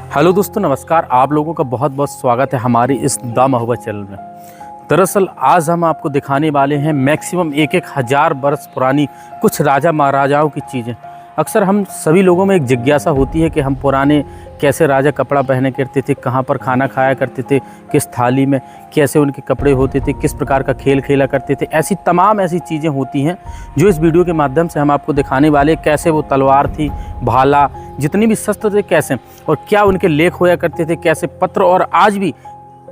Hello दोस्तों, नमस्कार। आप लोगों का बहुत बहुत स्वागत है हमारे इस द महुआ चैनल में। दरअसल आज हम आपको दिखाने वाले हैं मैक्सिमम एक हज़ार वर्ष पुरानी कुछ राजा महाराजाओं की चीज़ें। अक्सर हम सभी लोगों में एक जिज्ञासा होती है कि हम पुराने कैसे राजा कपड़ा पहने करते थे, कहाँ पर खाना खाया करते थे, किस थाली में, कैसे उनके कपड़े होते थे, किस प्रकार का खेल खेला करते थे। ऐसी तमाम ऐसी चीज़ें होती हैं जो इस वीडियो के माध्यम से हम आपको दिखाने वाले। कैसे वो तलवार थी, भाला, जितनी भी शस्त्र थे कैसे, और क्या उनके लेख होया करते थे, कैसे पत्र, और आज भी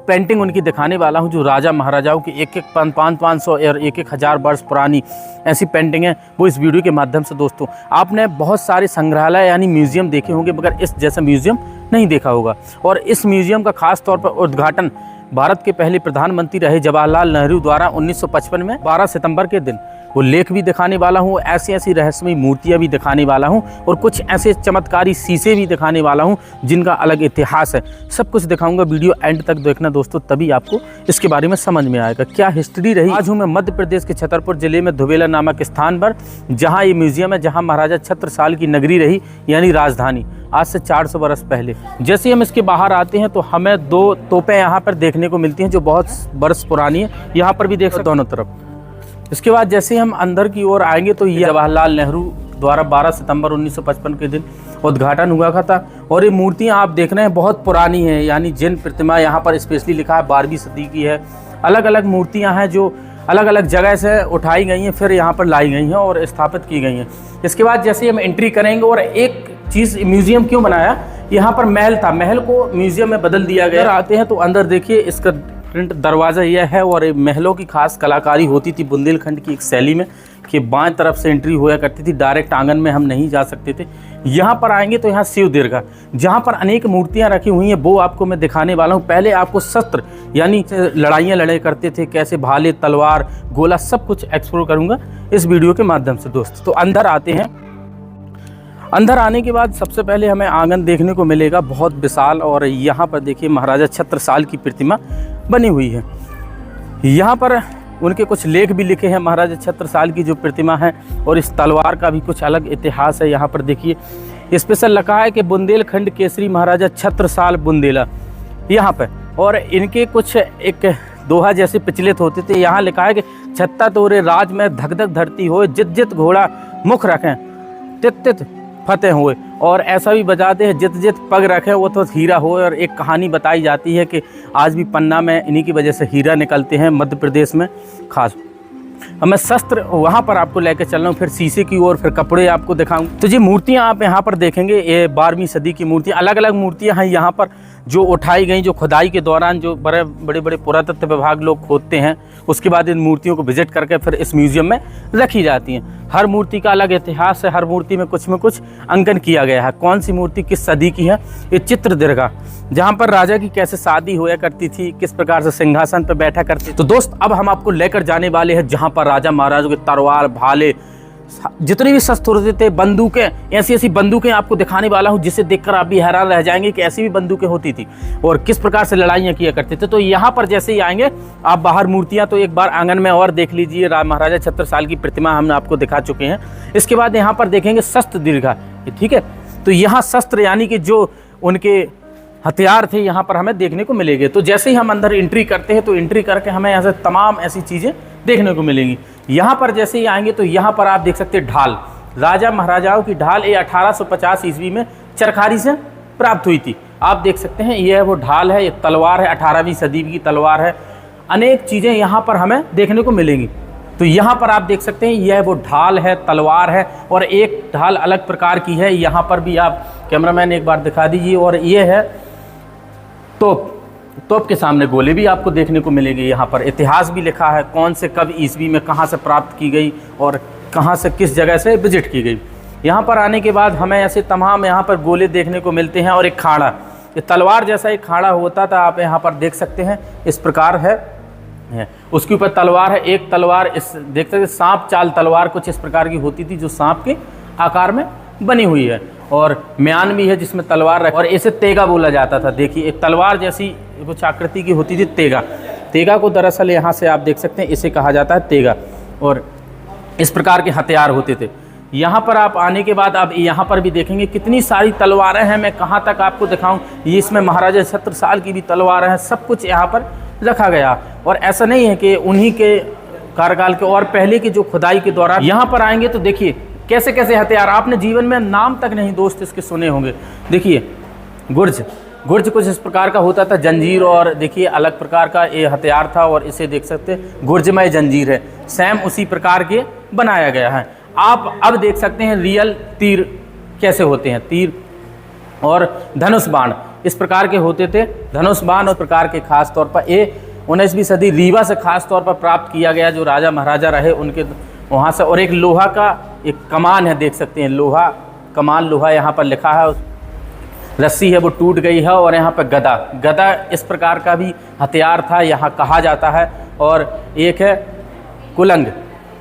पेंटिंग उनकी दिखाने वाला हूं जो राजा महाराजाओं की एक 500 और एक हज़ार वर्ष पुरानी ऐसी पेंटिंग है, वो इस वीडियो के माध्यम से। दोस्तों, आपने बहुत सारे संग्रहालय यानी म्यूज़ियम देखे होंगे, मगर इस जैसा म्यूज़ियम नहीं देखा होगा। और इस म्यूज़ियम का खास तौर पर उद्घाटन भारत के पहले प्रधानमंत्री रहे जवाहरलाल नेहरू द्वारा 1955 में 12 सितंबर के दिन। वो लेख भी दिखाने वाला हूँ, ऐसी ऐसी रहस्यमयी मूर्तियाँ भी दिखाने वाला हूँ, और कुछ ऐसे चमत्कारी शीशे भी दिखाने वाला हूँ जिनका अलग इतिहास है। सब कुछ दिखाऊंगा, वीडियो एंड तक देखना दोस्तों, तभी आपको इसके बारे में समझ में आएगा क्या हिस्ट्री रही। आज हूँ मैं मध्य प्रदेश के छतरपुर जिले में धुबेला नामक स्थान पर, जहाँ ये म्यूजियम है, जहाँ महाराजा छत्रसाल की नगरी रही, यानी राजधानी, आज से 400 वर्ष पहले। जैसे हम इसके बाहर आते हैं तो हमें दो तोपें यहाँ पर देखने को मिलती हैं जो बहुत वर्ष पुरानी है। यहाँ पर भी देख सकते दोनों तरफ। इसके बाद जैसे हम अंदर की ओर आएंगे तो ये जवाहरलाल नेहरू द्वारा 12 सितंबर 1955 के दिन उद्घाटन हुआ था। और ये मूर्तियाँ आप देख रहे हैं बहुत पुरानी हैं, यानी जिन प्रतिमा यहाँ पर स्पेशली लिखा है 12वीं सदी की है। अलग अलग मूर्तियाँ हैं जो अलग अलग जगह से उठाई गई हैं, फिर यहाँ पर लाई गई हैं और स्थापित की गई हैं। इसके बाद जैसे हम एंट्री करेंगे, और एक चीज़, म्यूज़ियम क्यों बनाया, यहाँ पर महल था, महल को म्यूज़ियम में बदल दिया गया। आते हैं तो अंदर देखिए इसका प्रिंट दरवाज़ा यह है, और महलों की खास कलाकारी होती थी बुंदेलखंड की एक शैली में, कि बाएं तरफ से एंट्री होया करती थी, डायरेक्ट आंगन में हम नहीं जा सकते थे। यहाँ पर आएंगे तो यहाँ शिव दीर्घा, जहाँ पर अनेक मूर्तियाँ रखी हुई हैं, वो आपको मैं दिखाने वाला हूँ। पहले आपको शस्त्र यानी लड़ाइयाँ लड़े करते थे, कैसे भाले, तलवार, गोला, सब कुछ एक्सप्लोर करूँगा इस वीडियो के माध्यम से दोस्त। तो अंदर आते हैं। अंदर आने के बाद सबसे पहले हमें आंगन देखने को मिलेगा बहुत विशाल, और यहाँ पर देखिए महाराजा छत्रसाल की प्रतिमा बनी हुई है। यहाँ पर उनके कुछ लेख भी लिखे हैं महाराजा छत्रसाल की जो प्रतिमा है, और इस तलवार का भी कुछ अलग इतिहास है। यहाँ पर देखिए स्पेशल लिखा है कि बुंदेलखंड केसरी महाराजा छत्रसाल बुंदेला, यहाँ पर। और इनके कुछ एक दोहा जैसे प्रचलित होते थे। यहाँ लिखा है कि छत्ता तोरे राज में धक धक धरती हो, जित जित घोड़ा मुख रखें तित तित फतेह हुए। और ऐसा भी बजाते हैं जित जित पग रखे वो तो हीरा हो। और एक कहानी बताई जाती है कि आज भी पन्ना में इन्हीं की वजह से हीरा निकलते हैं मध्य प्रदेश में खास। अब मैं शस्त्र वहाँ पर आपको लेकर चल रहा हूँ, फिर शीशे की ओर, फिर कपड़े आपको दिखाऊँ। तो जी मूर्तियाँ आप यहाँ पर देखेंगे, ये 12वीं सदी की मूर्तियाँ, अलग अलग मूर्तियाँ हैं यहाँ पर जो उठाई गई, जो खुदाई के दौरान जो बड़े बड़े पुरातत्व विभाग लोग खोदते हैं, उसके बाद इन मूर्तियों को विजिट करके फिर इस म्यूज़ियम में रखी जाती हैं। हर मूर्ति का अलग इतिहास है, हर मूर्ति में कुछ अंकन किया गया है। कौन सी मूर्ति किस सदी की है, ये चित्र दीर्घा, जहाँ पर राजा की कैसे शादी होया करती थी, किस प्रकार से सिंहासन पर बैठा करती। तो दोस्त अब हम आपको लेकर जाने वाले हैं जहाँ पर राजा महाराजों के तलवार, भाले, जितने भी शस्त्र होते थे, बंदूकें, ऐसी ऐसी बंदूकें आपको दिखाने वाला हूँ जिसे देखकर आप भी हैरान रह जाएंगे कि ऐसी भी बंदूकें होती थी और किस प्रकार से लड़ाइयाँ किया करते थे। तो यहाँ पर जैसे ही आएंगे आप, बाहर मूर्तियाँ तो एक बार आंगन में और देख लीजिए, महाराजा छत्रसाल की प्रतिमा हम आपको दिखा चुके हैं। इसके बाद यहाँ पर देखेंगे शस्त्र दीर्घा, ठीक है। तो यहाँ शस्त्र यानी कि जो उनके हथियार थे यहाँ पर हमें देखने को मिलेंगे। तो जैसे ही हम अंदर एंट्री करते हैं तो एंट्री करके हमें यहाँ से तमाम ऐसी चीज़ें देखने को मिलेंगी। यहाँ पर जैसे ही आएंगे तो यहाँ पर आप देख सकते हैं ढाल, राजा महाराजाओं की ढाल। ये 1850 ईस्वी में चरखारी से प्राप्त हुई थी। आप देख सकते हैं यह वो ढाल है, ये तलवार है, 18वीं सदी की तलवार है। अनेक चीज़ें यहाँ पर हमें देखने को मिलेंगी। तो यहाँ पर आप देख सकते हैं यह वो ढाल है, तलवार है, और एक ढाल अलग प्रकार की है। यहाँ पर भी आप कैमरामैन एक बार दिखा दीजिए। और ये है तोप के सामने गोले भी आपको देखने को मिलेंगे। यहाँ पर इतिहास भी लिखा है, कौन से कब ईस्वी में कहाँ से प्राप्त की गई और कहाँ से किस जगह से विजिट की गई। यहाँ पर आने के बाद हमें ऐसे तमाम यहाँ पर गोले देखने को मिलते हैं, और एक खाड़ा, ये तलवार जैसा एक खाड़ा होता था, आप यहाँ पर देख सकते हैं इस प्रकार है। उसके ऊपर तलवार है, एक तलवार इस देख सकते सांप चाल तलवार कुछ इस प्रकार की होती थी जो सांप के आकार में बनी हुई है। और म्यान भी है जिसमें तलवार रख, और इसे तेगा बोला जाता था। देखिए एक तलवार जैसी कुछ आकृति की होती थी तेगा को दरअसल यहाँ से आप देख सकते हैं इसे कहा जाता है तेगा। और इस प्रकार के हथियार होते थे। यहाँ पर आप आने के बाद आप यहाँ पर भी देखेंगे कितनी सारी तलवारें हैं। मैं कहाँ तक आपको दिखाऊं, ये इसमें महाराजा छत्रसाल की भी तलवारें हैं, सब कुछ यहाँ पर रखा गया। और ऐसा नहीं है कि उन्हीं के कार्यकाल के, और पहले की जो खुदाई के दौरान यहाँ पर आएंगे तो देखिए कैसे कैसे हथियार, आपने जीवन में नाम तक नहीं दोस्त इसके सुने होंगे। देखिए गुर्ज, गुर्ज कुछ इस प्रकार का होता था, जंजीर, और देखिए अलग प्रकार का ये हथियार था। और इसे देख सकते हैं गुर्जमय जंजीर है, सेम उसी प्रकार के बनाया गया है। आप अब देख सकते हैं रियल तीर कैसे होते हैं, तीर और धनुष बाण इस प्रकार के होते थे। धनुष बाण और प्रकार के खास तौर पर ये 19वीं सदी रीवा से खास तौर पर प्राप्त किया गया, जो राजा महाराजा रहे उनके वहाँ से। और एक लोहा का एक कमान है, देख सकते हैं लोहा कमान, लोहा यहाँ पर लिखा है, रस्सी है वो टूट गई है। और यहाँ पर गदा, गदा इस प्रकार का भी हथियार था यहाँ कहा जाता है। और एक है कुलंग,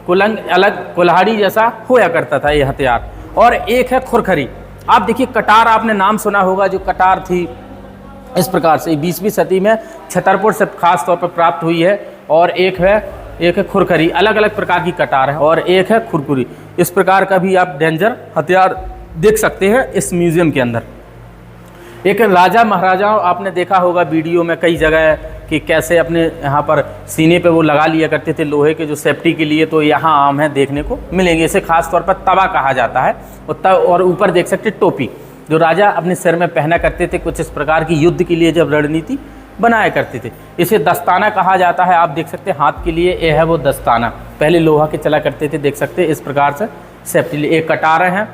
कुलंग अलग कुल्हाड़ी जैसा होया करता था ये हथियार। और एक है खुरखरी। आप देखिए कटार, आपने नाम सुना होगा, जो कटार थी इस प्रकार से 20वीं सदी में छतरपुर से खास तौर पर प्राप्त हुई है। और एक है खुरखरी, अलग अलग प्रकार की कटार है। और एक है खुरखुरी, इस प्रकार का भी आप डेंजर हथियार देख सकते हैं इस म्यूजियम के अंदर। एक राजा महाराजाओं, आपने देखा होगा वीडियो में कई जगह कि कैसे अपने यहाँ पर सीने पे वो लगा लिया करते थे लोहे के, जो सेफ्टी के लिए, तो यहाँ आम है देखने को मिलेंगे। इसे खास तौर पर तवा कहा जाता है। और ऊपर देख सकते टोपी, जो राजा अपने सिर में पहना करते थे, कुछ इस प्रकार की युद्ध के लिए जब रणनीति बनाया करते थे। इसे दस्ताना कहा जाता है। आप देख सकते हैं हाथ के लिए ये है वो दस्ताना, पहले लोहा के चला करते थे, देख सकते हैं इस प्रकार से सेफ्टी लिए। एक कटार हैं,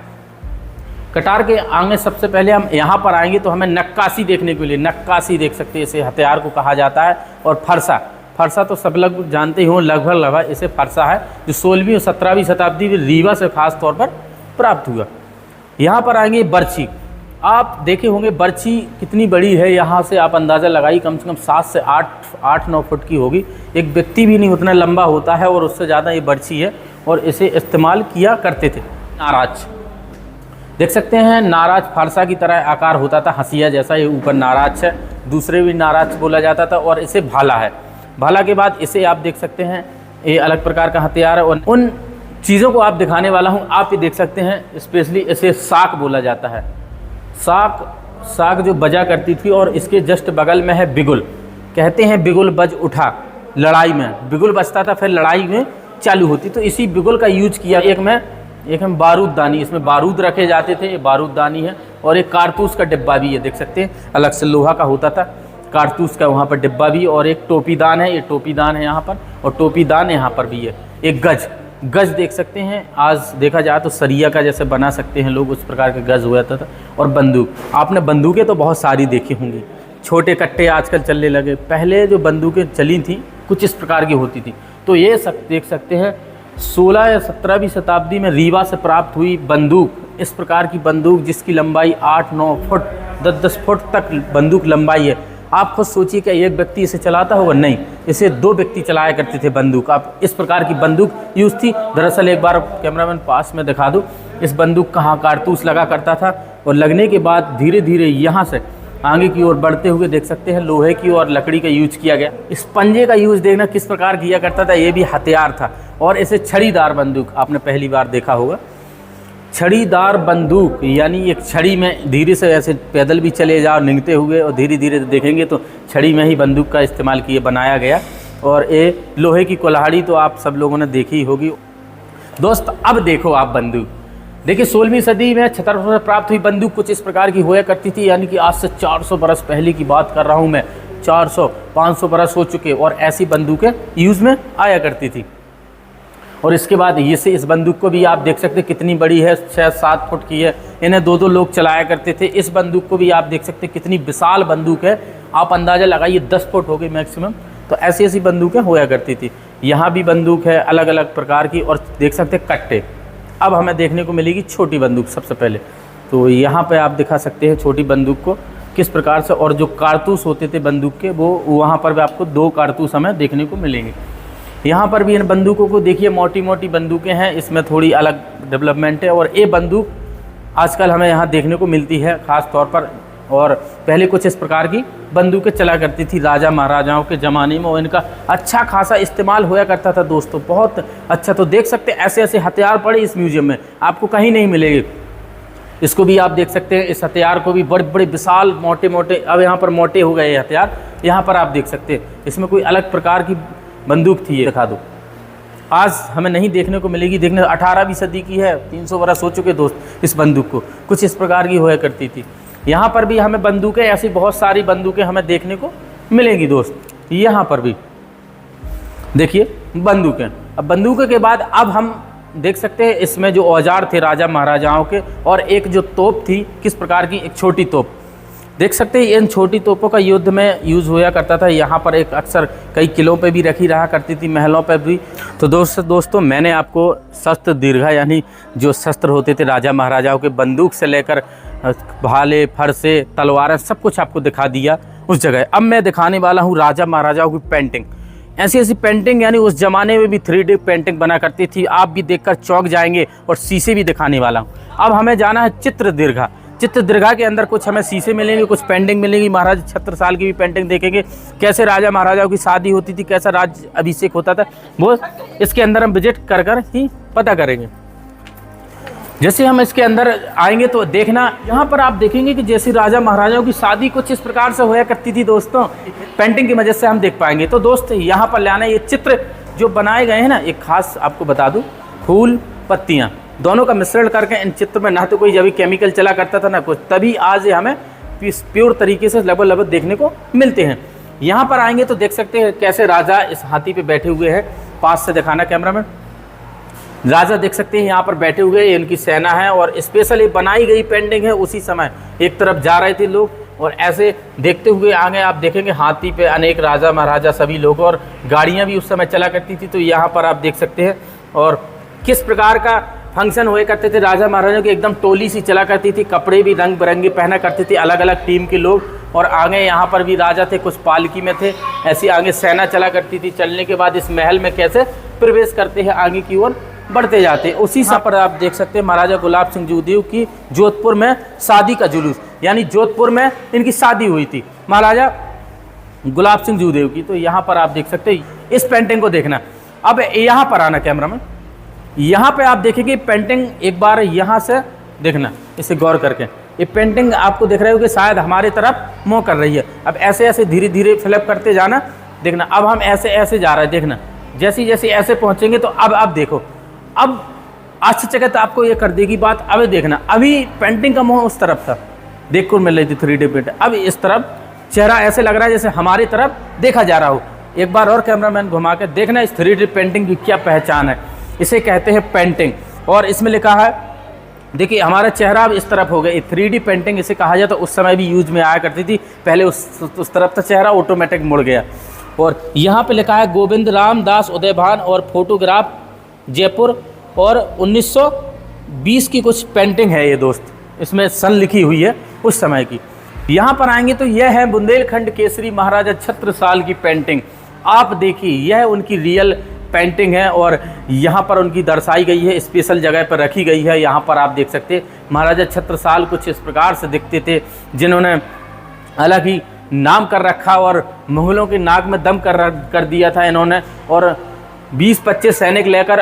कटार के आगे सबसे पहले हम यहाँ पर आएंगे तो हमें नक्काशी देखने के लिए, नक्काशी देख सकते हैं, इसे हथियार को कहा जाता है। और फरसा, फरसा तो सब लोग जानते ही हों लगभग इसे फरसा है, जो 16वीं और 17वीं शताब्दी में रीवा से खास तौर पर प्राप्त हुआ। यहाँ पर आएंगे बर्छी, आप देखे होंगे बर्छी कितनी बड़ी है, यहाँ से आप अंदाज़ा लगाइए कम से कम 7 से 8-9 फुट की होगी। एक व्यक्ति भी नहीं उतना लंबा होता है, और उससे ज़्यादा ये बर्छी है। और इसे इस्तेमाल किया करते थे। नाराज देख सकते हैं, नाराज फारसा की तरह आकार होता था, हंसिया जैसा, ये ऊपर नाराज है, दूसरे भी नाराज बोला जाता था। और इसे भाला है, भाला के बाद इसे आप देख सकते हैं ये अलग प्रकार का हथियार है। और उन चीज़ों को आप दिखाने वाला हूँ, आप ये देख सकते हैं, स्पेशली इसे साक बोला जाता है। साक, साक जो बजा करती थी। और इसके जस्ट बगल में है बिगुल, कहते हैं बिगुल बज उठा लड़ाई में, बिगुल बजता था फिर लड़ाई में चालू होती, तो इसी बिगुल का यूज किया। एक में बारूददानी, इसमें बारूद रखे जाते थे, ये बारूददानी है। और एक कारतूस का डिब्बा भी है, देख सकते हैं, अलग से लोहा का होता था, कारतूस का वहाँ पर डिब्बा भी। और एक टोपीदान है, ये टोपीदान है यहाँ पर, और टोपीदान यहाँ पर भी है। एक गज, गज देख सकते हैं, आज देखा जाए तो सरिया का जैसे बना सकते हैं लोग, उस प्रकार का गज हो जाता था। और बंदूक, आपने बंदूकें तो बहुत सारी देखी होंगी, छोटे कट्टे आजकल चलने लगे, पहले जो बंदूकें चली थी कुछ इस प्रकार की होती थी। तो ये सब देख सकते हैं 16 या 17वीं शताब्दी में रीवा से प्राप्त हुई बंदूक, इस प्रकार की बंदूक जिसकी लंबाई 8-9 फुट 10-10 फुट तक बंदूक लंबाई है। आप खुद सोचिए क्या एक व्यक्ति इसे चलाता होगा? नहीं, इसे 2 व्यक्ति चलाया करते थे बंदूक। आप इस प्रकार की बंदूक यूज़ थी। दरअसल एक बार कैमरामैन पास में दिखा दूँ, इस बंदूक कहाँ कारतूस लगा करता था, और लगने के बाद धीरे धीरे यहाँ से आगे की ओर बढ़ते हुए देख सकते हैं लोहे की और लकड़ी का यूज किया गया। इस पंजे का यूज देखना किस प्रकार किया करता था, ये भी हथियार था। और इसे छड़ीदार बंदूक आपने पहली बार देखा होगा। छड़ीदार बंदूक यानी एक छड़ी में धीरे से ऐसे पैदल भी चले जाओ निंगते हुए, और धीरे धीरे देखेंगे तो छड़ी में ही बंदूक का इस्तेमाल किए बनाया गया। और ये लोहे की कुल्हाड़ी तो आप सब लोगों ने देखी होगी। दोस्त अब देखो आप बंदूक, देखिए 16वीं सदी में छतरपुर से प्राप्त हुई बंदूक कुछ इस प्रकार की हुआ करती थी, यानी कि आज से 400 बरस पहले की बात कर रहा हूँ मैं, 400-500 बरस हो चुके, और ऐसी बंदूकें यूज़ में आया करती थी। और इसके बाद ये से इस बंदूक को भी आप देख सकते हैं कितनी बड़ी है, 6-7 फुट की है, इन्हें 2-2 लोग चलाया करते थे। इस बंदूक को भी आप देख सकते हैं कितनी विशाल बंदूक है, आप अंदाज़ा लगाइए 10 फुट हो गई मैक्सिमम। तो ऐसी ऐसी बंदूकें होया करती थी। यहाँ भी बंदूक है अलग अलग प्रकार की, और देख सकते हैं कट्टे। अब हमें देखने को मिलेगी छोटी बंदूक सबसे पहले, तो यहाँ पे आप दिखा सकते हैं छोटी बंदूक को किस प्रकार से। और जो कारतूस होते थे बंदूक के, वो वहाँ पर भी आपको 2 कारतूस हमें देखने को मिलेंगे। यहाँ पर भी इन बंदूकों को देखिए, मोटी मोटी बंदूकें हैं, इसमें थोड़ी अलग डेवलपमेंट है। और ये बंदूक आजकल हमें यहाँ देखने को मिलती है ख़ास तौर पर, और पहले कुछ इस प्रकार की बंदूकें चला करती थी राजा महाराजाओं के ज़माने में, और इनका अच्छा खासा इस्तेमाल होया करता था दोस्तों, बहुत अच्छा। तो देख सकते हैं ऐसे ऐसे हथियार पड़े इस म्यूजियम में, आपको कहीं नहीं मिलेंगे। इसको भी आप देख सकते हैं, इस हथियार को भी बड़े बड़े विशाल मोटे मोटे, अब यहाँ पर मोटे हो गए हथियार, यहाँ पर आप देख सकते हैं इसमें कोई अलग प्रकार की बंदूक थी। ये दिखा दो, आज हमें नहीं देखने को मिलेगी। देखने 18वीं सदी की है, 300 बरस हो चुके दोस्त इस बंदूक को, कुछ इस प्रकार की होया करती थी। यहाँ पर भी हमें बंदूकें, ऐसी बहुत सारी बंदूकें हमें देखने को मिलेंगी दोस्त। यहाँ पर भी देखिए बंदूकें। अब बंदूकों के बाद अब हम देख सकते हैं इसमें जो औजार थे राजा महाराजाओं के, और एक जो तोप थी किस प्रकार की, एक छोटी तोप देख सकते हैं। इन छोटी तोपों का युद्ध में यूज़ होया करता था। यहाँ पर एक अक्सर कई किलों पे भी रखी रहा करती थी, महलों पे भी। तो दोस्तों मैंने आपको शस्त्र दीर्घा यानी जो शस्त्र होते थे राजा महाराजाओं के, बंदूक से लेकर भाले, फरसे, तलवारें, सब कुछ आपको दिखा दिया उस जगह। अब मैं दिखाने वाला हूँ राजा महाराजाओं की पेंटिंग। ऐसी ऐसी पेंटिंग, यानी उस ज़माने में भी 3D पेंटिंग बना करती थी, आप भी देखकर चौंक जाएंगे। और शीशे भी दिखाने वाला हूँ। अब हमें जाना है चित्र दीर्घा। चित्र दीर्घा के अंदर कुछ हमें शीशे मिलेंगे, कुछ पेंटिंग मिलेंगी। महाराज छत्रसाल की भी पेंटिंग देखेंगे, कैसे राजा महाराजाओं की शादी होती थी, कैसा राज अभिषेक होता था, वो इसके अंदर हम विजिट कर कर ही पता करेंगे। जैसे हम इसके अंदर आएंगे तो देखना, यहाँ पर आप देखेंगे कि जैसे राजा महाराजाओं की शादी कुछ इस प्रकार से होया करती थी दोस्तों, पेंटिंग की मदद से हम देख पाएंगे। तो दोस्त यहाँ पर लाना, ये चित्र जो बनाए गए हैं ना, एक खास आपको बता दूँ, फूल पत्तियाँ दोनों का मिश्रण करके इन चित्र में ना तो कोई जब केमिकल चला करता था ना कुछ, तभी आज ये हमें प्योर तरीके से लगभग देखने को मिलते हैं। यहाँ पर आएंगे तो देख सकते हैं कैसे राजा इस हाथी पे बैठे हुए हैं। पास से दिखाना कैमरा में, राजा देख सकते हैं यहाँ पर बैठे हुए, इनकी सेना है और स्पेशली बनाई गई पेंटिंग है। उसी समय एक तरफ जा रहे थे लोग और ऐसे देखते हुए आगे आप देखेंगे हाथी पे अनेक राजा महाराजा सभी लोग, और गाड़ियाँ भी उस समय चला करती थी। तो यहाँ पर आप देख सकते हैं और किस प्रकार का फंक्शन हुए करते थे। राजा महाराजा की एकदम टोली सी चला करती थी, कपड़े भी रंग बिरंगे पहना करते थे अलग अलग टीम के लोग, और आगे यहाँ पर भी राजा थे, कुछ पालकी में थे, ऐसी आगे सेना चला करती थी। चलने के बाद इस महल में कैसे प्रवेश करते हैं, आगे की ओर बढ़ते जाते हैं। उसी समय पर आप देख सकते हैं महाराजा गुलाब सिंह जूदेव की जोधपुर में शादी का जुलूस, यानी जोधपुर में इनकी शादी हुई थी महाराजा गुलाब सिंह जूदेव की। तो यहाँ पर आप देख सकते हैं, इस पेंटिंग को देखना। अब यहाँ पर आना कैमरा में, यहाँ पे आप देखेंगे पेंटिंग, एक बार यहाँ से देखना, इसे गौर करके। ये पेंटिंग आपको दिख रही होगी, शायद हमारे तरफ मुँह कर रही है। अब ऐसे ऐसे धीरे धीरे फ्लिप करते जाना, देखना। अब हम ऐसे ऐसे जा रहे हैं, देखना। जैसे जैसे ऐसे पहुँचेंगे तो अब देखो, अब आश्चर्यचकित आपको ये कर देगी बात। अब देखना, अभी पेंटिंग का मुँह उस तरफ था, देखकर मिल रही थी 3D पेंटिंग। अब इस तरफ चेहरा ऐसे लग रहा है जैसे हमारी तरफ देखा जा रहा हो। एक बार और कैमरामैन घुमा के देखना, इस 3D पेंटिंग की क्या पहचान है। इसे कहते हैं पेंटिंग, और इसमें लिखा है, देखिए हमारा चेहरा अब इस तरफ हो गया। 3D पेंटिंग इसे कहा जाए, तो उस समय भी यूज में आया करती थी। पहले उस तरफ था चेहरा, ऑटोमेटिक मुड़ गया। और यहाँ पे लिखा है गोविंद राम दास उदयभान, और फोटोग्राफ जयपुर, और 1920 की कुछ पेंटिंग है ये दोस्त, इसमें सन लिखी हुई है उस समय की। यहाँ पर आएंगे तो यह है बुंदेलखंड केसरी महाराजा छत्रसाल की पेंटिंग। आप देखिए, यह उनकी रियल पेंटिंग है और यहाँ पर उनकी दर्शाई गई है, स्पेशल जगह पर रखी गई है। यहाँ पर आप देख सकते हैं महाराजा छत्रसाल कुछ इस प्रकार से दिखते थे, जिन्होंने अलग ही नाम कर रखा और मुगलों के नाक में दम कर दिया था इन्होंने। और 20-25 सैनिक लेकर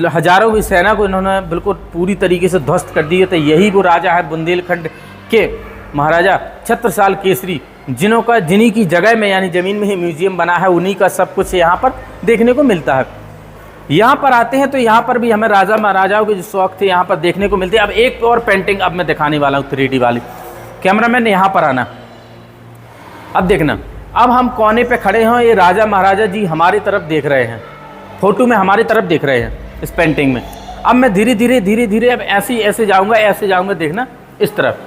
हजारों की सेना को इन्होंने बिल्कुल पूरी तरीके से ध्वस्त कर दिया था। यही वो राजा है बुंदेलखंड के महाराजा छत्रसाल केसरी, जिन्हीं की जगह में यानी ज़मीन में ही म्यूजियम बना है। उन्हीं का सब कुछ यहाँ पर देखने को मिलता है। यहाँ पर आते हैं तो यहाँ पर भी हमें राजा महाराजाओं के जो शौक थे यहाँ पर देखने को मिलते हैं। अब एक और पेंटिंग अब मैं दिखाने वाला हूँ 3D वाली। कैमरामैन ने यहाँ पर आना, अब देखना। अब हम कोने पे खड़े हैं, ये राजा महाराजा जी हमारी तरफ देख रहे हैं, फोटो में हमारी तरफ देख रहे हैं इस पेंटिंग में। अब मैं धीरे धीरे अब ऐसे जाऊँगा देखना इस तरफ।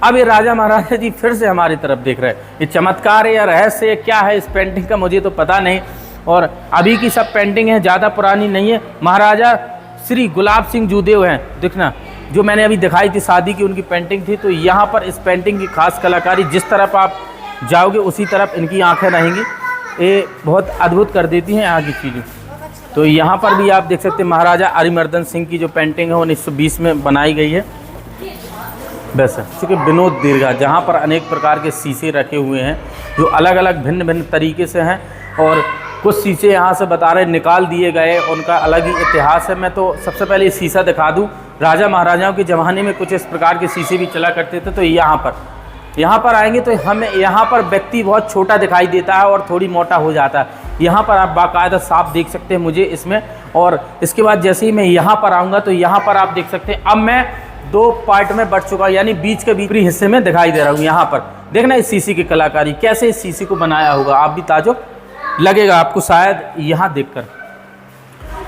अब ये राजा महाराजा जी फिर से हमारी तरफ देख रहे हैं। ये चमत्कार है या रहस्य क्या है इस पेंटिंग का, मुझे तो पता नहीं। और अभी की सब पेंटिंग है, ज़्यादा पुरानी नहीं है। महाराजा श्री गुलाब सिंह जूदेव हैं, देखना, जो मैंने अभी दिखाई थी शादी की उनकी पेंटिंग थी। तो यहाँ पर इस पेंटिंग की खास कलाकारी, जिस तरफ आप जाओगे उसी तरफ इनकी आँखें रहेंगी, ये बहुत अद्भुत कर देती हैं यहाँ की चीज़ें। तो यहाँ पर भी आप देख सकते हैं महाराजा अरिमर्दन सिंह की जो पेंटिंग है 1920 में बनाई गई है। वैसे चूँकि विनोद दीर्घा, जहाँ पर अनेक प्रकार के शीशे रखे हुए हैं जो अलग अलग भिन्न भिन्न तरीके से हैं, और कुछ शीशे यहाँ से बता रहे निकाल दिए गए, उनका अलग ही इतिहास है। मैं तो सबसे पहले ये शीशा दिखा दूँ। राजा महाराजाओं के ज़माने में कुछ इस प्रकार के शीशे भी चला करते थे। तो यहाँ पर आएंगे तो हमें यहाँ पर व्यक्ति बहुत छोटा दिखाई देता है और थोड़ी मोटा हो जाता है। यहाँ पर आप बाकायदा साफ देख सकते हैं मुझे इसमें। और इसके बाद जैसे ही मैं यहाँ पर आऊँगा तो यहाँ पर आप देख सकते हैं अब मैं 2 पार्ट में बढ़ चुका, यानी बीच के ऊपरी हिस्से में दिखाई दे रहा हूँ। यहाँ पर देखना इस शीशे की कलाकारी, कैसे इस शीशे को बनाया होगा, आप भी ताजुब लगेगा आपको शायद यहाँ देखकर।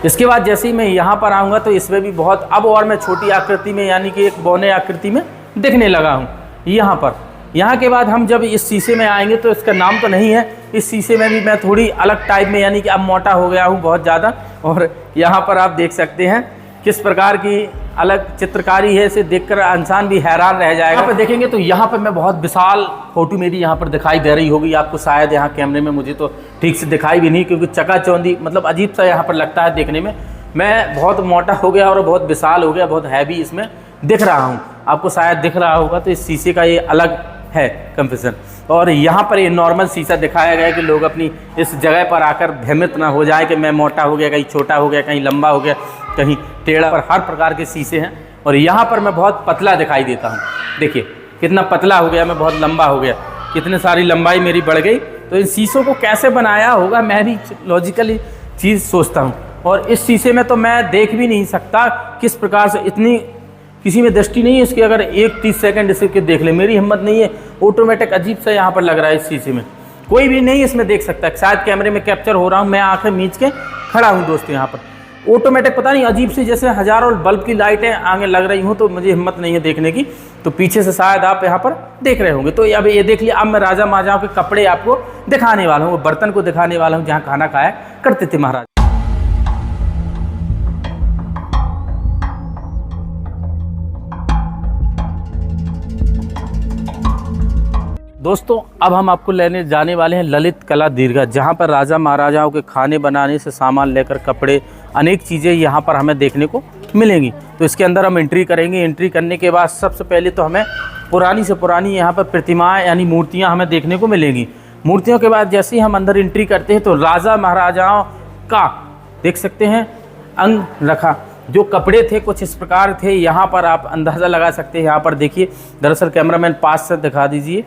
इसके बाद जैसे ही मैं यहाँ पर आऊँगा तो इसमें भी बहुत अब और मैं छोटी आकृति में, यानी कि एक बौने आकृति में दिखने लगा हूँ यहाँ पर। यहाँ के बाद हम जब इस शीशे में आएंगे तो इसका नाम तो नहीं है, इस शीशे में भी मैं थोड़ी अलग टाइप में, यानी कि अब मोटा हो गया हूँ बहुत ज़्यादा। और यहाँ पर आप देख सकते हैं किस प्रकार की अलग चित्रकारी है, इसे देखकर इंसान भी हैरान रह जाएगा। यहाँ पर देखेंगे तो यहाँ पर मैं बहुत विशाल फोटो मेरी यहाँ पर दिखाई दे रही होगी आपको शायद यहाँ कैमरे में, मुझे तो ठीक से दिखाई भी नहीं क्योंकि चकाचौंधी मतलब अजीब सा यहाँ पर लगता है देखने में। मैं बहुत मोटा हो गया और बहुत विशाल हो गया, बहुत हैवी इसमें दिख रहा हूँ, आपको शायद दिख रहा होगा। तो इस शीशे का ये अलग है कंफ्यूजन। और यहाँ पर ये नॉर्मल शीशा दिखाया गया है कि लोग अपनी इस जगह पर आकर भ्रमित ना हो जाए कि मैं मोटा हो गया, कहीं छोटा हो गया, कहीं लंबा हो गया, कहीं टेढ़ा। पर हर प्रकार के शीशे हैं। और यहाँ पर मैं बहुत पतला दिखाई देता हूँ, देखिए कितना पतला हो गया, मैं बहुत लंबा हो गया, कितनी सारी लंबाई मेरी बढ़ गई। तो इन शीशों को कैसे बनाया होगा मैं भी लॉजिकली चीज़ सोचता हूँ। और इस शीशे में तो मैं देख भी नहीं सकता किस प्रकार से, इतनी किसी में दृष्टि नहीं है इसकी, अगर 1-30 सेकंड इसे के देख ले, मेरी हिम्मत नहीं है। ऑटोमेटिक अजीब सा यहाँ पर लग रहा है इस शीशे में, कोई भी नहीं इसमें देख सकता। शायद कैमरे में कैप्चर हो रहा हूँ, मैं आंखें मीच के खड़ा हूँ दोस्तों। यहाँ पर ऑटोमेटिक पता नहीं अजीब सी जैसे हज़ारों बल्ब की लाइटें आगे लग रही हूँ, तो मुझे हिम्मत नहीं है देखने की। तो पीछे से शायद आप यहाँ पर देख रहे होंगे। तो अब ये देख लिया। अब मैं राजा महाराजाओं के कपड़े आपको दिखाने वाला हूँ, वो बर्तन को दिखाने वाला हूँ जहाँ खाना खाया करते थे महाराज। दोस्तों अब हम आपको लेने जाने वाले हैं ललित कला दीर्घा, जहाँ पर राजा महाराजाओं के खाने बनाने से सामान लेकर कपड़े अनेक चीज़ें यहाँ पर हमें देखने को मिलेंगी। तो इसके अंदर हम एंट्री करेंगे। एंट्री करने के बाद सबसे पहले तो हमें पुरानी से पुरानी यहाँ पर प्रतिमाएं यानी मूर्तियाँ हमें देखने को मिलेंगी। मूर्तियों के बाद जैसे ही हम अंदर एंट्री करते हैं तो राजा महाराजाओं का देख सकते हैं अंग रखा, जो कपड़े थे कुछ इस प्रकार थे। यहाँ पर आप अंदाज़ा लगा सकते हैं। यहाँ पर देखिए, दरअसल कैमरामैन पास से दिखा दीजिए।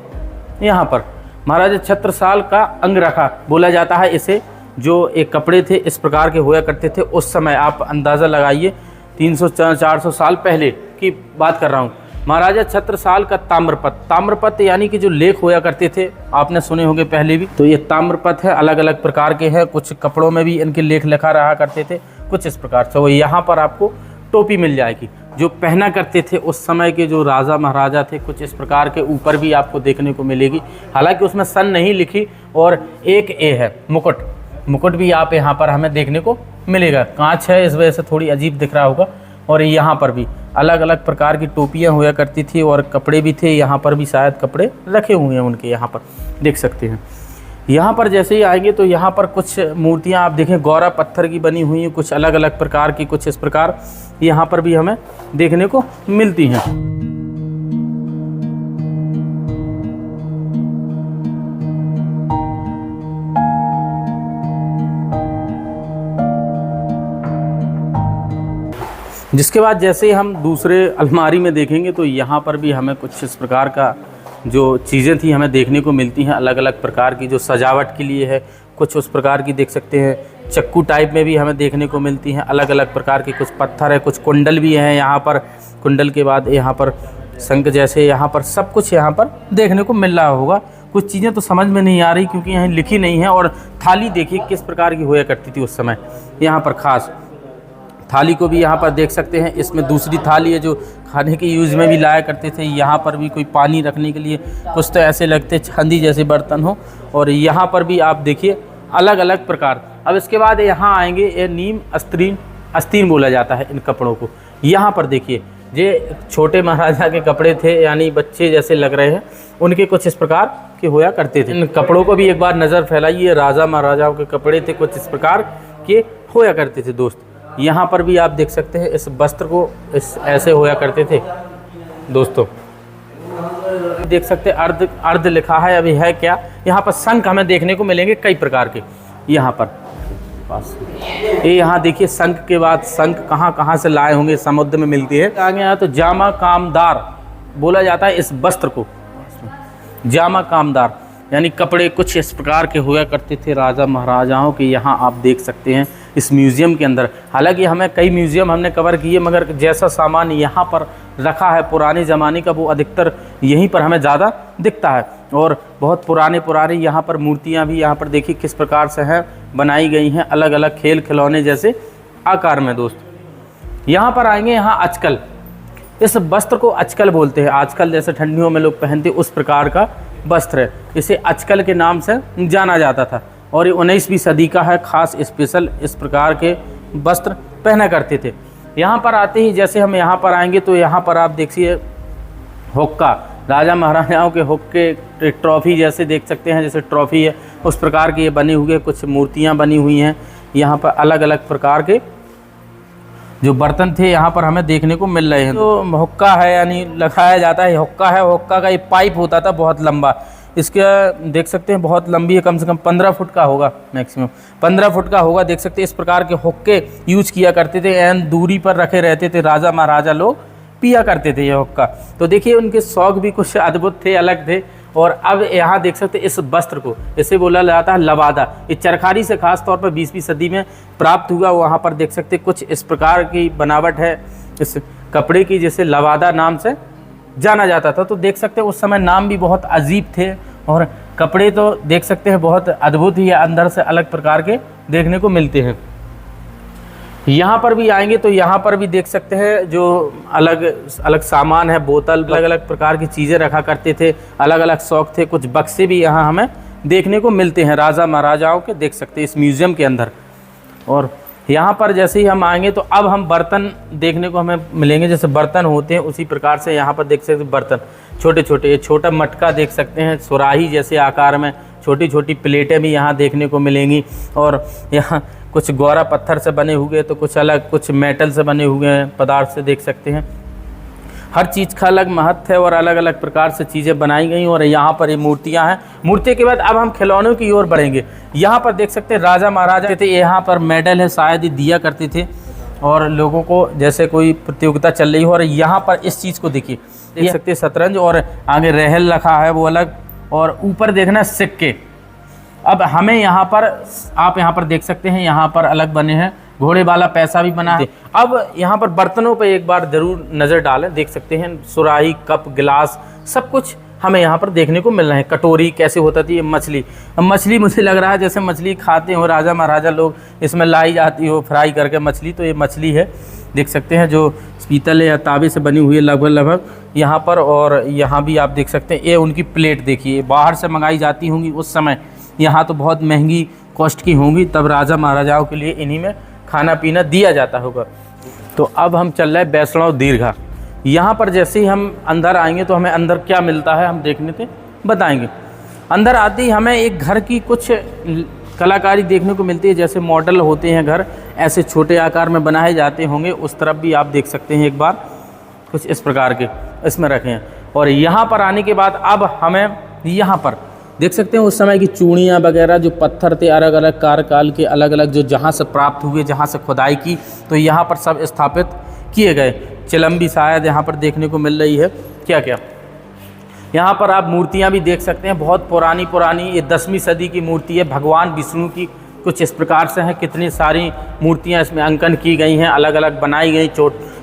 यहाँ पर महाराजा छत्रसाल का अंग रखा बोला जाता है इसे, जो एक कपड़े थे इस प्रकार के होया करते थे उस समय। आप अंदाज़ा लगाइए 300-400 साल पहले की बात कर रहा हूँ। महाराजा छत्रसाल का ताम्रपत्र यानी कि जो लेख होया करते थे, आपने सुने होंगे पहले भी। तो ये ताम्रपत्र है, अलग अलग प्रकार के हैं। कुछ कपड़ों में भी इनके लेख लिखा रहा करते थे कुछ इस प्रकार से। वो यहाँ पर आपको टोपी मिल जाएगी जो पहना करते थे उस समय के जो राजा महाराजा थे, कुछ इस प्रकार के ऊपर भी आपको देखने को मिलेगी। हालांकि उसमें सन नहीं लिखी। और एक ए है मुकुट भी आप यहाँ पर हमें देखने को मिलेगा। कांच है इस वजह से थोड़ी अजीब दिख रहा होगा। और यहाँ पर भी अलग अलग प्रकार की टोपियाँ हुआ करती थी और कपड़े भी थे। यहाँ पर भी शायद कपड़े रखे हुए हैं उनके, यहाँ पर देख सकते हैं। यहाँ पर जैसे ही आएंगे तो यहाँ पर कुछ मूर्तियाँ आप देखें गौरा पत्थर की बनी हुई हैं, कुछ अलग अलग प्रकार की, कुछ इस प्रकार यहाँ पर भी हमें देखने को मिलती हैं। जिसके बाद जैसे ही हम दूसरे अलमारी में देखेंगे तो यहाँ पर भी हमें कुछ इस प्रकार का जो चीज़ें थी हमें देखने को मिलती हैं, अलग अलग प्रकार की जो सजावट के लिए है। कुछ उस प्रकार की देख सकते हैं चक्कू टाइप में भी हमें देखने को मिलती हैं। अलग अलग प्रकार के कुछ पत्थर है, कुछ कुंडल भी हैं यहाँ पर। कुंडल के बाद यहाँ पर शंख जैसे यहाँ पर सब कुछ यहाँ पर देखने को मिल रहा होगा। कुछ चीज़ें तो समझ में नहीं आ रही क्योंकि यहाँ लिखी नहीं है। और थाली देखिए किस प्रकार की होया करती थी उस समय। यहाँ पर खास थाली को भी यहाँ पर देख सकते हैं। इसमें दूसरी थाली है जो खाने के यूज़ में भी लाया करते थे। यहाँ पर भी कोई पानी रखने के लिए कुछ तो ऐसे लगते चांदी जैसे बर्तन हो। और यहाँ पर भी आप देखिए अलग अलग प्रकार। अब इसके बाद यहाँ आएंगे, ये नीम अस्तीन बोला जाता है इन कपड़ों को। यहाँ पर देखिए ये छोटे महाराजा के कपड़े थे, यानी बच्चे जैसे लग रहे हैं, उनके कुछ इस प्रकार के होया करते थे। इन कपड़ों को भी एक बार नज़र फैलाइए। राजा महाराजाओं के कपड़े थे, कुछ इस प्रकार के होया करते थे दोस्त। यहाँ पर भी आप देख सकते हैं इस वस्त्र को इस ऐसे होया करते थे दोस्तों। देख सकते हैं अर्ध अर्ध लिखा है, अभी है क्या। यहाँ पर शंख हमें देखने को मिलेंगे कई प्रकार के। यहाँ पर पास ये यहाँ देखिए शंख के बाद शंख कहाँ से लाए होंगे, समुद्र में मिलती है। आगे आया तो जामा कामदार बोला जाता है इस वस्त्र को। जामा कामदार यानी कपड़े कुछ इस प्रकार के हुआ करते थे राजा महाराजाओं के। यहाँ आप देख सकते हैं इस म्यूज़ियम के अंदर। हालांकि हमें कई म्यूज़ियम हमने कवर किए, मगर जैसा सामान यहाँ पर रखा है पुराने ज़माने का, वो अधिकतर यहीं पर हमें ज़्यादा दिखता है। और बहुत पुराने यहाँ पर मूर्तियाँ भी यहाँ पर देखिए किस प्रकार से हैं, बनाई गई हैं अलग अलग खेल खिलौने जैसे आकार में। दोस्त यहाँ पर आएंगे, यहाँ आजकल इस वस्त्र को आजकल बोलते हैं। आजकल जैसे ठंडियों में लोग पहनते उस प्रकार का वस्त्र है, इसे आजकल के नाम से जाना जाता था। और ये 19वीं सदी का है, खास स्पेशल इस प्रकार के वस्त्र पहना करते थे। यहाँ पर आते ही जैसे हम यहाँ पर आएंगे तो यहाँ पर आप देखिए हुक्का, राजा महाराजाओं के हुक्के ट्रॉफी जैसे देख सकते हैं, जैसे ट्रॉफी है उस प्रकार के ये बने हुए कुछ मूर्तियाँ बनी हुई हैं। यहाँ पर अलग अलग प्रकार के जो बर्तन थे यहाँ पर हमें देखने को मिल रहे हैं। तो हुक्का है यानी लगाया जाता है, हुक्का है। हुक्का का ये पाइप होता था बहुत लंबा, इसके देख सकते हैं बहुत लंबी है, कम से कम 15 फुट का होगा, मैक्सिमम 15 फुट का होगा। देख सकते हैं इस प्रकार के हुक्के यूज किया करते थे, एन दूरी पर रखे रहते थे, राजा महाराजा लोग पिया करते थे ये हुक्का। तो देखिए उनके शौक भी कुछ अद्भुत थे, अलग थे। और अब यहाँ देख सकते हैं इस वस्त्र को, इसे बोला जाता है लवादा। ये चरखारी से खास तौर पर 20वीं सदी में प्राप्त हुआ। वहाँ पर देख सकते हैं कुछ इस प्रकार की बनावट है इस कपड़े की, जिसे लवादा नाम से जाना जाता था। तो देख सकते हैं उस समय नाम भी बहुत अजीब थे, और कपड़े तो देख सकते हैं बहुत अद्भुत ही अंदर से अलग प्रकार के देखने को मिलते हैं। यहाँ पर भी आएंगे तो यहाँ पर भी देख सकते हैं जो अलग अलग सामान है, बोतल, अलग अलग प्रकार की चीज़ें रखा करते थे, अलग अलग शौक थे। कुछ बक्से भी यहाँ हमें देखने को मिलते हैं राजा महाराजाओं के, देख सकते हैं इस म्यूज़ियम के अंदर। और यहाँ पर जैसे ही हम आएंगे तो अब हम बर्तन देखने को हमें मिलेंगे, जैसे बर्तन होते हैं उसी प्रकार से यहाँ पर देख सकते हैं बर्तन छोटे छोटे। छोटा मटका देख सकते हैं, सुराही जैसे आकार में छोटी छोटी प्लेटें भी यहाँ देखने को मिलेंगी। और यहाँ कुछ गौरा पत्थर से बने हुए, तो कुछ अलग कुछ मेटल से बने हुए हैं पदार्थ से देख सकते हैं। हर चीज़ का अलग महत्व है और अलग अलग प्रकार से चीज़ें बनाई गई। और यहाँ पर ये मूर्तियाँ हैं। मूर्ति के बाद अब हम खिलौनों की ओर बढ़ेंगे। यहाँ पर देख सकते हैं राजा महाराजा थे, यहाँ पर मेडल है शायद ही दिया करते थे, और लोगों को जैसे कोई प्रतियोगिता चल रही हो। और यहाँ पर इस चीज़ को देखिए, देख सकते हैं शतरंज, और आगे रहल रखा है वो अलग, और ऊपर देखना सिक्के। अब हमें यहाँ पर आप यहाँ पर देख सकते हैं, यहाँ पर अलग बने हैं, घोड़े वाला पैसा भी बना है। अब यहाँ पर बर्तनों पे एक बार ज़रूर नज़र डालें, देख सकते हैं सुराही, कप, गिलास, सब कुछ हमें यहाँ पर देखने को मिल रहे हैं। कटोरी कैसे होता थी, ये मछली। अब मछली मुझे लग रहा है जैसे मछली खाते हो राजा महाराजा लोग, इसमें लाई जाती हो फ्राई करके मछली, तो ये मछली है देख सकते हैं, जो पीतल या तांबे से बनी हुई है लगभग यहाँ पर। और यहाँ भी आप देख सकते हैं ये उनकी प्लेट देखिए, बाहर से मंगाई जाती होंगी उस समय, यहाँ तो बहुत महंगी कॉस्ट की होंगी, तब राजा महाराजाओं के लिए इन्हीं में खाना पीना दिया जाता होगा। तो अब हम चल रहे हैं वैष्णव दीर्घा। यहाँ पर जैसे ही हम अंदर आएंगे तो हमें अंदर क्या मिलता है हम देखने से बताएंगे। अंदर आते ही हमें एक घर की कुछ कलाकारी देखने को मिलती है, जैसे मॉडल होते हैं घर, ऐसे छोटे आकार में बनाए जाते होंगे। उस तरफ भी आप देख सकते हैं एक बार कुछ इस प्रकार के इसमें रखे हैं। और यहाँ पर आने के बाद अब हमें यहाँ पर देख सकते हैं उस समय की चूड़ियाँ वगैरह, जो पत्थर थे अलग अलग कार्यकाल के, अलग अलग जो जहाँ से प्राप्त हुए, जहाँ से खुदाई की, तो यहाँ पर सब स्थापित किए गए। चिलम भी शायद यहाँ पर देखने को मिल रही है। क्या क्या यहाँ पर आप मूर्तियाँ भी देख सकते हैं, बहुत पुरानी, ये 10वीं सदी की मूर्ति है, भगवान विष्णु की कुछ इस प्रकार से हैं। कितनी सारी मूर्तियाँ इसमें अंकन की गई हैं, अलग अलग बनाई गई।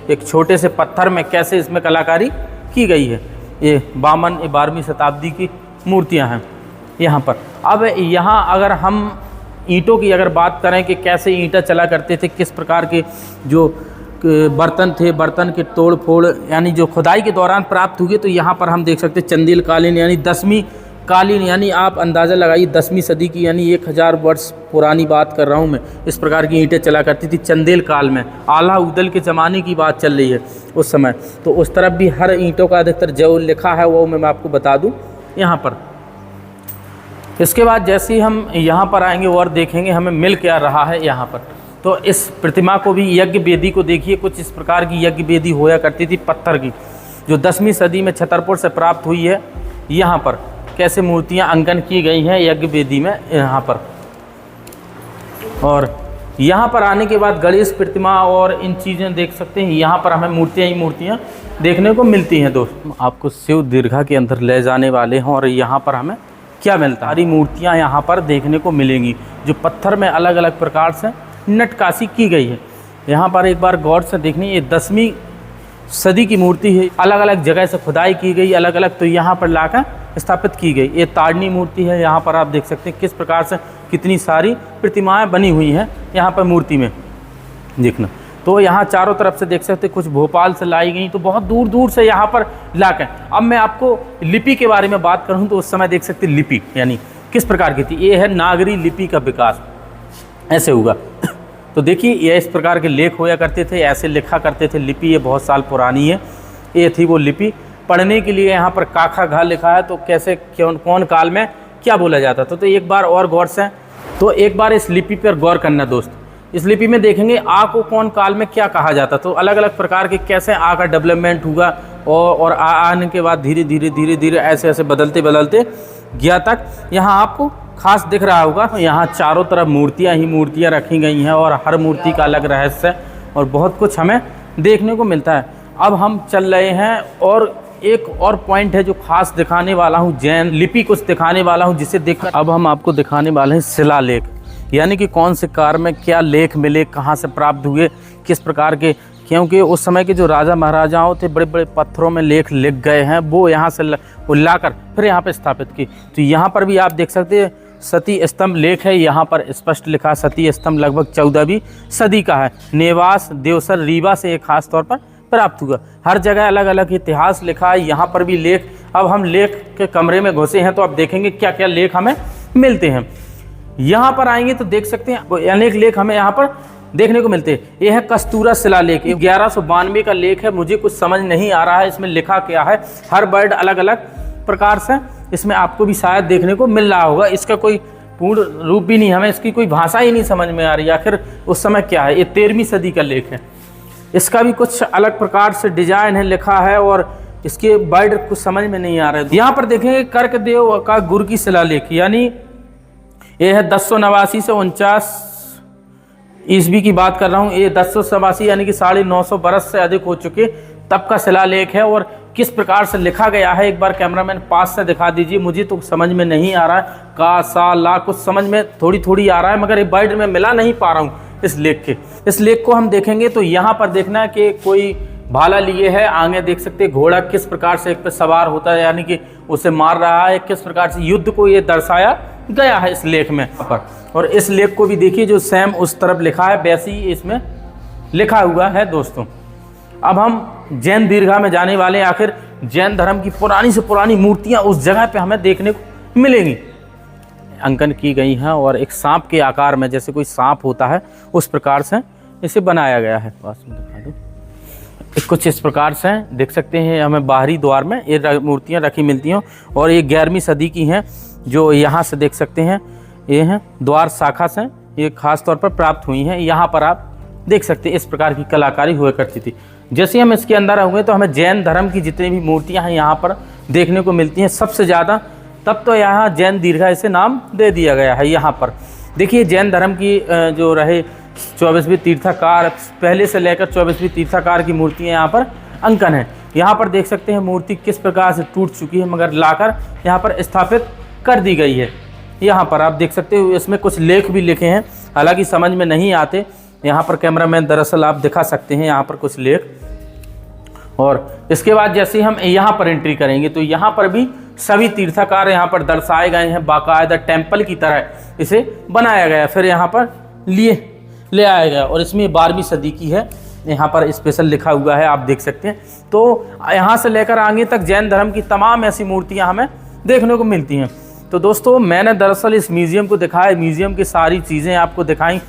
एक छोटे से पत्थर में कैसे इसमें कलाकारी की गई है। ये 12वीं शताब्दी की मूर्तियाँ हैं यहाँ पर। अब यहाँ अगर हम ईंटों की अगर बात करें कि कैसे ईंटा चला करते थे, किस प्रकार के जो बर्तन थे, बर्तन के तोड़ फोड़ यानी जो खुदाई के दौरान प्राप्त हुए, तो यहाँ पर हम देख सकते हैं चंदेल कालीन, यानी 10वीं कालीन, यानी आप अंदाज़ा लगाइए 10वीं सदी की, यानी 1000 वर्ष पुरानी बात कर रहा हूँ मैं। इस प्रकार की ईंटें चला करती थी चंदेल काल में, आला उदल के ज़माने की बात चल रही है उस समय। तो उस तरफ भी हर ईंटों का अधिकतर जो लिखा है वो मैं आपको बता दूँ यहाँ पर। इसके बाद जैसे ही हम यहाँ पर आएंगे और देखेंगे हमें मिल क्या रहा है यहाँ पर। तो इस प्रतिमा को भी, यज्ञ वेदी को देखिए, कुछ इस प्रकार की यज्ञ वेदी होया करती थी पत्थर की। जो 10वीं सदी में छतरपुर से प्राप्त हुई है। यहाँ पर कैसे मूर्तियाँ अंकन की गई हैं यज्ञ वेदी में यहाँ पर। और यहाँ पर आने के बाद गणेश प्रतिमा और इन चीज़ें देख सकते हैं। यहाँ पर हमें मूर्तियाँ ही मूर्तियाँ देखने को मिलती हैं। दोस्तों आपको शिव दीर्घा के अंदर ले जाने वाले हैं और यहाँ पर हमें क्या मिलता है, सारी मूर्तियाँ यहाँ पर देखने को मिलेंगी जो पत्थर में अलग अलग प्रकार से नक्काशी की गई है। यहाँ पर एक बार गौर से देखनी, ये 10वीं सदी की मूर्ति है, अलग अलग जगह से खुदाई की गई अलग अलग, तो यहाँ पर लाकर स्थापित की गई। ये ताड़नी मूर्ति है। यहाँ पर आप देख सकते हैं किस प्रकार से कितनी सारी प्रतिमाएं बनी हुई हैं यहाँ पर मूर्ति में देखना। तो यहाँ चारों तरफ से देख सकते हैं, कुछ भोपाल से लाई गई, तो बहुत दूर दूर से यहाँ पर लाकर। अब मैं आपको लिपि के बारे में बात करूँ तो उस समय देख सकते लिपि यानी किस प्रकार की थी। ये है नागरी लिपि का विकास, ऐसे हुआ। तो देखिए ये इस प्रकार के लेख होया करते थे, ऐसे लिखा करते थे लिपि। ये बहुत साल पुरानी है, ये थी वो लिपि। पढ़ने के लिए यहाँ पर काखा घा लिखा है, तो कैसे कौन काल में क्या बोला जाता था। तो एक बार और गौर से, तो एक बार इस लिपि पर गौर करना दोस्त। इस लिपि में देखेंगे आ को कौन काल में क्या कहा जाता। तो अलग अलग प्रकार के कैसे आ का डेवलपमेंट हुआ और आ आने के बाद धीरे धीरे धीरे धीरे ऐसे ऐसे बदलते बदलते गया तक यहाँ आपको खास दिख रहा होगा। यहाँ चारों तरफ मूर्तियाँ ही मूर्तियाँ रखी गई हैं और हर मूर्ति का अलग रहस्य और बहुत कुछ हमें देखने को मिलता है। अब हम चल रहे हैं और एक और पॉइंट है जो खास दिखाने वाला हूँ, जैन लिपि कुछ दिखाने वाला हूँ जिसे देखकर अब हम आपको दिखाने वाले हैं शिलालेख, यानी कि कौन से काल में क्या लेख मिले, कहाँ से प्राप्त हुए, किस प्रकार के। क्योंकि उस समय के जो राजा महाराजाओं थे बड़े बड़े पत्थरों में लेख लिख गए हैं, वो यहाँ से लाकर फिर यहाँ पे स्थापित की। तो यहाँ पर भी आप देख सकते हैं सती स्तंभ लेख है, यहाँ पर स्पष्ट लिखा सती स्तंभ लगभग 14वीं सदी का है। नेवास देवसर रीवा से एक खास तौर पर प्राप्त हुआ। हर जगह अलग अलग इतिहास लिखा है, यहाँ पर भी लेख। अब हम लेख के कमरे में घुसे हैं तो आप देखेंगे क्या क्या लेख हमें मिलते हैं। यहाँ पर आएंगे तो देख सकते हैं अनेक लेख हमें यहाँ पर देखने को मिलते हैं। यह है कस्तूरा शिलालेख, 1192 का लेख है। मुझे कुछ समझ नहीं आ रहा है इसमें लिखा क्या है, हर वर्ड अलग अलग प्रकार से इसमें आपको भी शायद देखने को मिल रहा होगा। इसका कोई पूर्ण रूप भी नहीं, हमें इसकी कोई भाषा ही नहीं समझ में आ रही, आखिर उस समय क्या है। ये 13वीं सदी का लेख है, इसका भी कुछ अलग प्रकार से डिजाइन है, लिखा है और इसके वर्ड कुछ समझ में नहीं आ रहा है। यहाँ पर देखेंगे कर्कदेव का गुर की शिलालेख, यानी ये है 1089 से 49 ईस्वी की बात कर रहा हूँ। ये 1087 यानी कि 950 बरस से अधिक हो चुके तब का शिलालेख है। और किस प्रकार से लिखा गया है एक बार कैमरामैन पास से दिखा दीजिए, मुझे तो समझ में नहीं आ रहा है। का सा ला कुछ समझ में थोड़ी थोड़ी आ रहा है, मगर एक वर्ड में मिला नहीं पा रहा हूँ इस लेख के। इस लेख को हम देखेंगे तो यहाँ पर देखना है कि कोई भाला लिए है, आगे देख सकते हैं घोड़ा किस प्रकार से एक पे सवार होता है, यानी कि उसे मार रहा है। किस प्रकार से युद्ध को ये दर्शाया गया है इस लेख में पर। और इस लेख को भी देखिए जो सेम उस तरफ लिखा है वैसे ही इसमें लिखा हुआ है दोस्तों। अब हम जैन दीर्घा में जाने वाले हैं। आखिर जैन धर्म की पुरानी से पुरानी मूर्तियां उस जगह पे हमें देखने को मिलेंगी, अंकन की गई हैं और एक सांप के आकार में, जैसे कोई सांप होता है उस प्रकार से इसे बनाया गया है। पास में दिखा दो, कुछ इस प्रकार से देख सकते हैं हमें बाहरी द्वार में ये मूर्तियां रखी मिलती हैं। और ये 11वीं सदी की हैं, जो यहाँ से देख सकते हैं ये हैं द्वार शाखा से ये खास तौर पर प्राप्त हुई हैं। यहाँ पर आप देख सकते हैं इस प्रकार की कलाकारी हुआ करती थी। जैसे हम इसके अंदर होंगे तो हमें जैन धर्म की जितनी भी मूर्तियां हैं यहाँ पर देखने को मिलती हैं सबसे ज़्यादा। तब तो यहाँ जैन दीर्घा इसे नाम दे दिया गया है। यहाँ पर देखिए जैन धर्म की जो रहे 24वीं तीर्थाकार, पहले से लेकर 24वीं तीर्थाकार की मूर्तियाँ यहाँ पर अंकन है। यहाँ पर देख सकते हैं मूर्ति किस प्रकार से टूट चुकी है, मगर लाकर यहाँ पर स्थापित कर दी गई है। यहाँ पर आप देख सकते हो इसमें कुछ लेख भी लिखे हैं, हालांकि समझ में नहीं आते। यहाँ पर कैमरामैन दरअसल आप दिखा सकते हैं यहाँ पर कुछ लेख। और इसके बाद जैसे हम यहाँ पर एंट्री करेंगे तो यहाँ पर भी सभी तीर्थाकार यहाँ पर दर्शाए गए हैं, बाकायदा टेम्पल की तरह इसे बनाया गया, फिर यहाँ पर ले आया गया। और इसमें 12वीं सदी की है, यहाँ पर स्पेशल लिखा हुआ है, आप देख सकते हैं। तो यहाँ से लेकर आगे तक जैन धर्म की तमाम ऐसी मूर्तियाँ हमें देखने को मिलती हैं। तो दोस्तों मैंने दरअसल इस म्यूज़ियम को दिखाया, म्यूज़ियम की सारी चीज़ें आपको दिखाई।